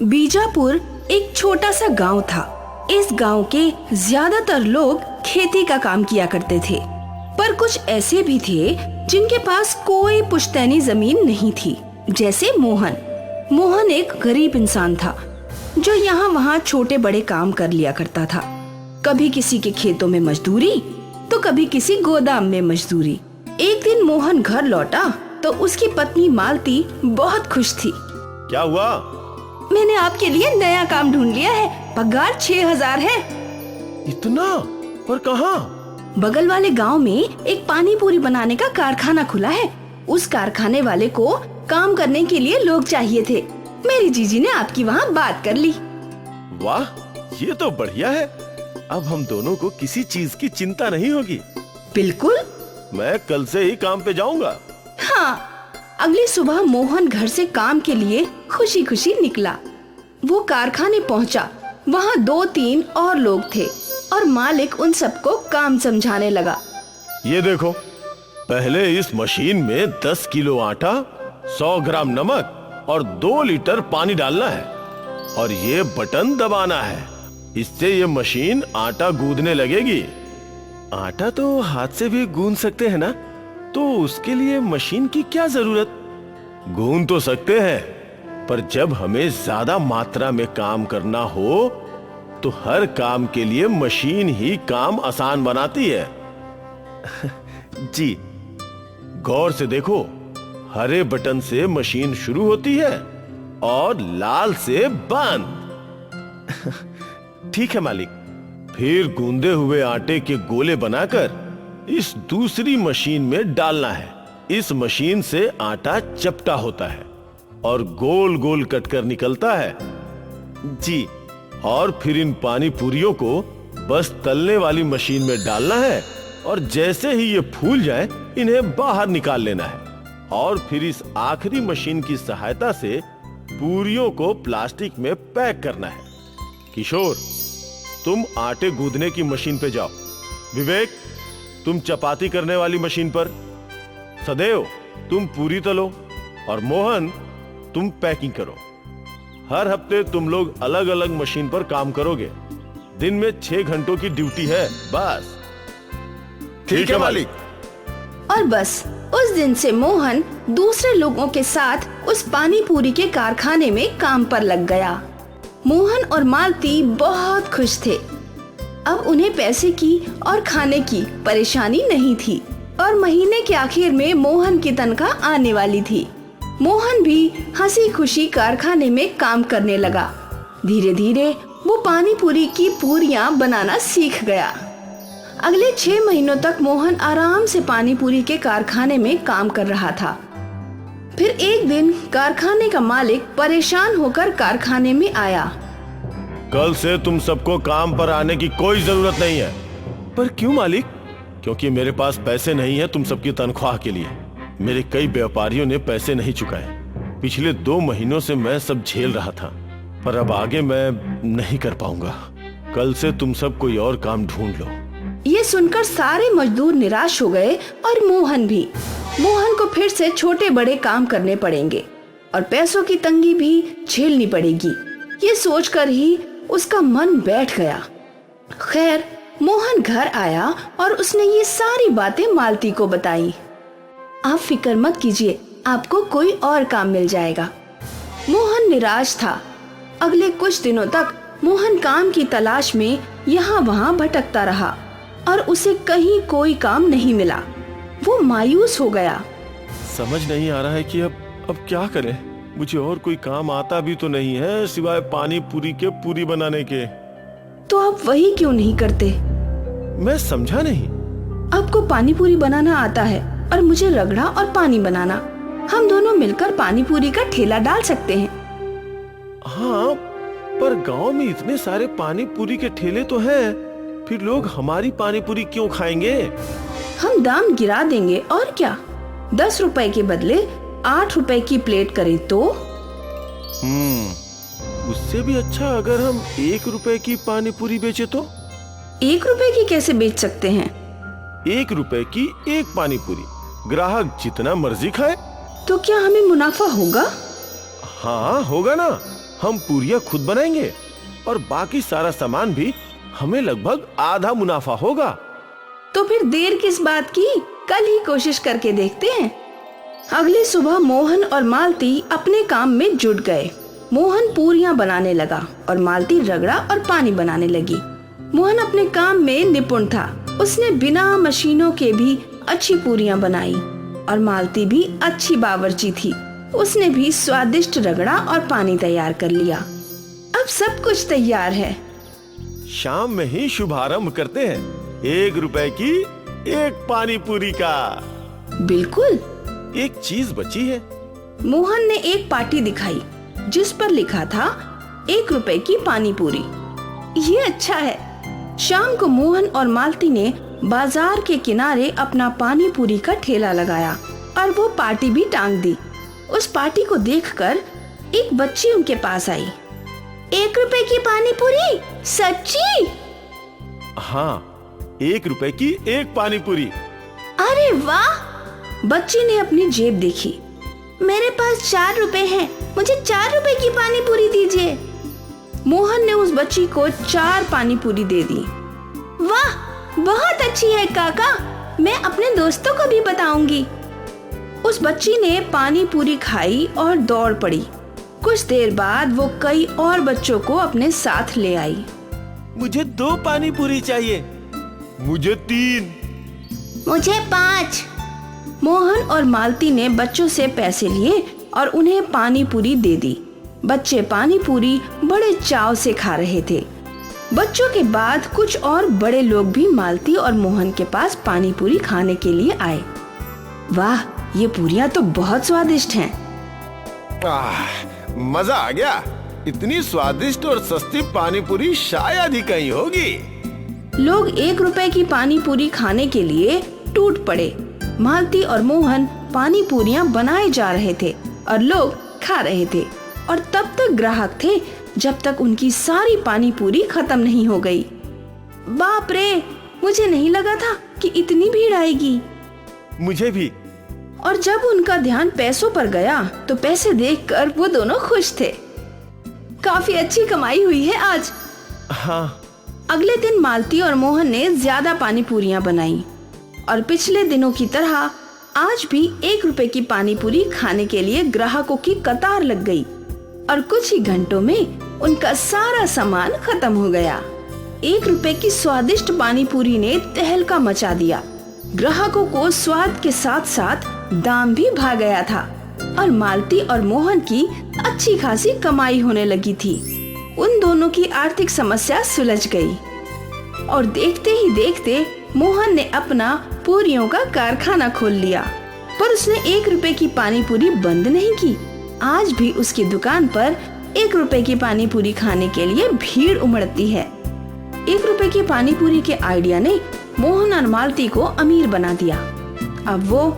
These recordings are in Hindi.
बीजापुर एक छोटा सा गांव था। इस गांव के ज्यादातर लोग खेती का काम किया करते थे, पर कुछ ऐसे भी थे जिनके पास कोई पुश्तैनी जमीन नहीं थी। जैसे मोहन। मोहन एक गरीब इंसान था जो यहाँ वहाँ छोटे बड़े काम कर लिया करता था। कभी किसी के खेतों में मजदूरी तो कभी किसी गोदाम में मजदूरी। एक दिन मोहन घर लौटा तो उसकी पत्नी मालती बहुत खुश थी। क्या हुआ? मैंने आपके लिए नया काम ढूंढ लिया है, पगार 6,000 है। इतना? पर कहाँ? बगल वाले गांव में एक पानी पूरी बनाने का कारखाना खुला है। उस कारखाने वाले को काम करने के लिए लोग चाहिए थे। मेरी जीजी ने आपकी वहाँ बात कर ली। वाह, ये तो बढ़िया है। अब हम दोनों को किसी चीज की चिंता नहीं होगी। बिल्कुल। मैं कल से ही काम पे जाऊंगा। हाँ। अगली सुबह मोहन घर से काम के लिए खुशी खुशी निकला। वो कारखाने पहुंचा। वहाँ 2-3 और लोग थे और मालिक उन सबको काम समझाने लगा। ये देखो, पहले इस मशीन में 10 किलो आटा, 100 ग्राम नमक और 2 लीटर पानी डालना है और ये बटन दबाना है। इससे ये मशीन आटा गूंदने लगेगी। आटा तो हाथ से भी गूंद सकते हैं ना, तो उसके लिए मशीन की क्या जरूरत? गूंद तो सकते हैं, पर जब हमें ज्यादा मात्रा में काम करना हो तो हर काम के लिए मशीन ही काम आसान बनाती है। जी, गौर से देखो, हरे बटन से मशीन शुरू होती है और लाल से बंद। ठीक है मालिक। फिर गूंदे हुए आटे के गोले बनाकर इस दूसरी मशीन में डालना है। इस मशीन से आटा चपटा होता है और गोल गोल कटकर निकलता है। जी, और फिर इन पानी पूरियों को बस तलने वाली मशीन में डालना है और जैसे ही ये फूल जाए इन्हें बाहर निकाल लेना है और फिर इस आखिरी मशीन की सहायता से पूरियों को प्लास्टिक में पैक करना है। किशोर, तुम आटे गूंदने की मशीन पे जाओ। विवेक, तुम चपाती करने वाली मशीन पर। सदैव, तुम पूरी तलो और मोहन, तुम पैकिंग करो। हर हफ्ते तुम लोग अलग अलग मशीन पर काम करोगे। दिन में 6 घंटों की ड्यूटी है बस। ठीक है मालिक। और बस उस दिन से मोहन दूसरे लोगों के साथ उस पानी पूरी के कारखाने में काम पर लग गया। मोहन और मालती बहुत खुश थे। अब उन्हें पैसे की और खाने की परेशानी नहीं थी और महीने के आखिर में मोहन की तनख्वाह आने वाली थी। मोहन भी हंसी खुशी कारखाने में काम करने लगा। धीरे धीरे वो पानी पूरी की पूरियां बनाना सीख गया। अगले 6 महीनों तक मोहन आराम से पानी पूरी के कारखाने में काम कर रहा था। फिर एक दिन कारखाने का मालिक परेशान होकर कारखाने में आया। कल से तुम सबको काम पर आने की कोई जरूरत नहीं है। पर क्यों मालिक? क्योंकि मेरे पास पैसे नहीं है तुम सबकी तनख्वाह के लिए। मेरे कई व्यापारियों ने पैसे नहीं चुकाए। पिछले 2 महीनों से मैं सब झेल रहा था, पर अब आगे मैं नहीं कर पाऊंगा। कल से तुम सब कोई और काम ढूंढ लो। ये सुनकर सारे मजदूर निराश हो गए और मोहन भी। मोहन को फिर से छोटे बड़े काम करने पड़ेंगे और पैसों की तंगी भी झेलनी पड़ेगी। ये सोचकर ही उसका मन बैठ गया। खैर, मोहन घर आया और उसने ये सारी बातें मालती को बताई। आप फिक्र मत कीजिए, आपको कोई और काम मिल जाएगा। मोहन निराश था। अगले कुछ दिनों तक मोहन काम की तलाश में यहाँ वहाँ भटकता रहा और उसे कहीं कोई काम नहीं मिला। वो मायूस हो गया। समझ नहीं आ रहा है कि अब क्या करें। मुझे और कोई काम आता भी तो नहीं है सिवाय पानी पूरी के पूरी बनाने के। तो आप वही क्यों नहीं करते? मैं समझा नहीं। आपको पानी पूरी बनाना आता है और मुझे रगड़ा और पानी बनाना। हम दोनों मिलकर पानी पूरी का ठेला डाल सकते हैं। हाँ, पर गांव में इतने सारे पानी पूरी के ठेले तो हैं, फिर लोग हमारी पानी पूरी क्यों खाएंगे? हम दाम गिरा देंगे और क्या। 10 रुपए के बदले 8 रुपए की प्लेट करें तो? उससे भी अच्छा अगर हम 1 रुपए की पानी पूरी बेचे तो? 1 रुपए की कैसे बेच सकते हैं? 1 रुपए की एक पानी पूरी, ग्राहक जितना मर्जी खाए। तो क्या हमें मुनाफा होगा? हाँ होगा ना। हम पूरियां खुद बनाएंगे और बाकी सारा सामान भी हमें लगभग आधा मुनाफा होगा। तो फिर देर किस बात की, कल ही कोशिश करके देखते हैं। अगली सुबह मोहन और मालती अपने काम में जुट गए। मोहन पूरियां बनाने लगा और मालती रगड़ा और पानी बनाने लगी। मोहन अपने काम में निपुण था। उसने बिना मशीनों के भी अच्छी पूरियां बनाई और मालती भी अच्छी बावर्ची थी। उसने भी स्वादिष्ट रगड़ा और पानी तैयार कर लिया। अब सब कुछ तैयार है। शाम में ही शुभारंभ करते हैं। 1 रुपए की 1 पानी पूरी का। बिल्कुल। एक चीज बची है। मोहन ने एक पाटी दिखाई जिस पर लिखा था 1 रुपए की पानी पूरी। ये अच्छा है। शाम को मोहन और मालती ने बाजार के किनारे अपना पानी पूरी का ठेला लगाया और वो पाटी भी टांग दी। उस पाटी को देखकर एक बच्ची उनके पास आई। 1 रुपए की पानी पूरी? सच्ची? हाँ, 1 रुपए की 1 पानी पूरी। अरे वाह! बच्ची ने अपनी जेब देखी। मेरे पास 4 रुपए हैं, मुझे 4 रुपए की पानी पूरी दीजिए। मोहन ने उस बच्ची को 4 पानी पूरी दे दी। वाह, बहुत अच्छी है काका, मैं अपने दोस्तों को भी बताऊंगी। उस बच्ची ने पानी पूरी खाई और दौड़ पड़ी। कुछ देर बाद वो कई और बच्चों को अपने साथ ले आई। मुझे 2 पानी पूरी चाहिए। मुझे 3। मुझे 5। मोहन और मालती ने बच्चों से पैसे लिए और उन्हें पानी पूरी दे दी। बच्चे पानी पूरी बड़े चाव से खा रहे थे। बच्चों के बाद कुछ और बड़े लोग भी मालती और मोहन के पास पानी पूरी खाने के लिए आए। वाह, ये पूरियां तो बहुत स्वादिष्ट हैं। मजा आ गया। इतनी स्वादिष्ट और सस्ती पानी पूरी शायद ही कहीं होगी। लोग 1 रुपए की पानी पूरी खाने के लिए टूट पड़े। मालती और मोहन पानी पूरियां बनाए जा रहे थे और लोग खा रहे थे और तब तक ग्राहक थे जब तक उनकी सारी पानी पूरी खत्म नहीं हो गई। बाप रे, मुझे नहीं लगा था कि इतनी भीड़ आएगी। मुझे भी। और जब उनका ध्यान पैसों पर गया तो पैसे देखकर वो दोनों खुश थे। काफी अच्छी कमाई हुई है आज। हाँ। अगले दिन मालती और मोहन ने ज्यादा पानी पूरियां बनाई और पिछले दिनों की तरह आज भी 1 रुपए की पानी पूरी खाने के लिए ग्राहकों की कतार लग गई और कुछ ही घंटों में उनका सारा सामान खत्म हो गया। 1 रुपए की स्वादिष्ट पानी पूरी ने तहलका मचा दिया। ग्राहकों को स्वाद के साथ साथ दाम भी भा गया था और मालती और मोहन की अच्छी खासी कमाई होने लगी थी। उन दोनों की आर्थिक समस्या सुलझ गई और देखते ही देखते मोहन ने अपना पूरियों का कारखाना खोल लिया। पर उसने 1 रुपए की पानी पूरी बंद नहीं की। आज भी उसकी दुकान पर 1 रुपए की पानी पूरी खाने के लिए भीड़ उमड़ती है। 1 रुपए की पानी पूरी के आइडिया ने मोहन और मालती को अमीर बना दिया। अब वो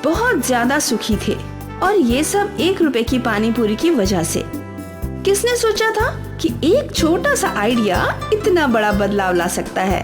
बहुत ज्यादा सुखी थे और ये सब 1 रुपए की पानी पूरी की वजह से। किसने सोचा था कि एक छोटा सा आइडिया इतना बड़ा बदलाव ला सकता है।